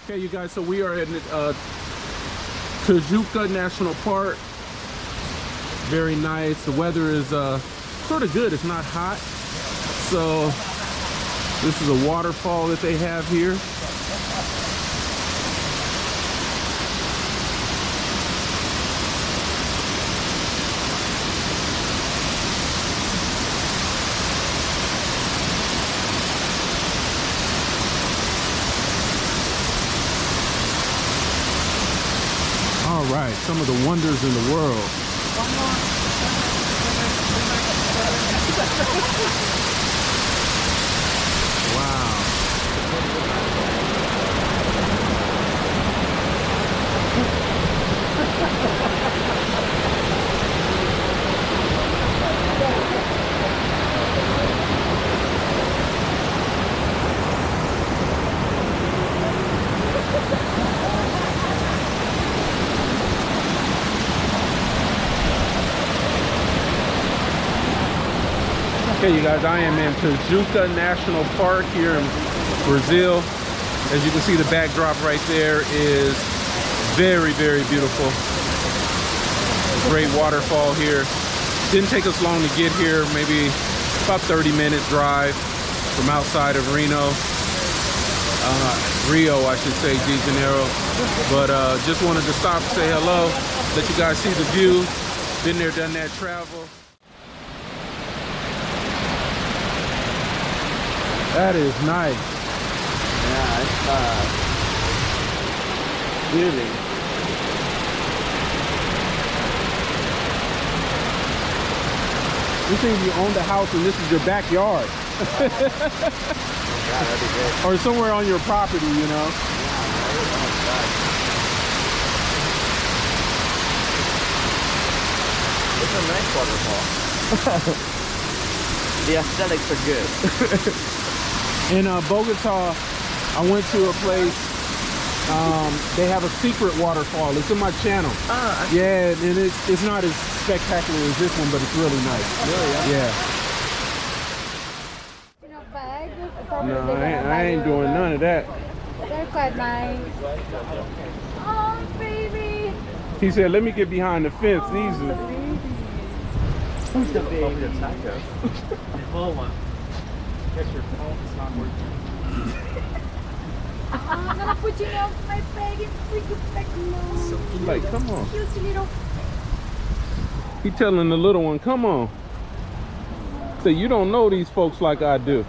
Okay, you guys, so we are in Tijuca National Park. Very nice. The weather is sort of good. It's not hot. So this is a waterfall that they have here. All right, some of the wonders in the world. Wow. Okay, you guys, I am in Tijuca National Park here in Brazil. As you can see, the backdrop right there is very, very beautiful. Great waterfall here. Didn't take us long to get here, maybe about 30-minute drive from outside of Rio, I should say, de Janeiro. But just wanted to stop and say hello, let you guys see the view. Been there, done that travel. That is nice. Yeah, it's really. You think you own the house and this is your backyard. Yeah, that'd be good. Or somewhere on your property, you know. It's a nice waterfall. The aesthetics are good. In Bogota, I went to a place, they have a secret waterfall. It's in my channel. Yeah, and it's not as spectacular as this one, but it's really nice. Really? Yeah. No, I ain't doing none of that. They're quite nice. Oh, baby. He said, let me get behind the fence. These are... Who's the baby? The taco. The whole one. Guess your phone is not working. I'm gonna put you on my bag and freak you back low. Like, come on. Cute little. He telling the little one, come on. So you don't know these folks like I do.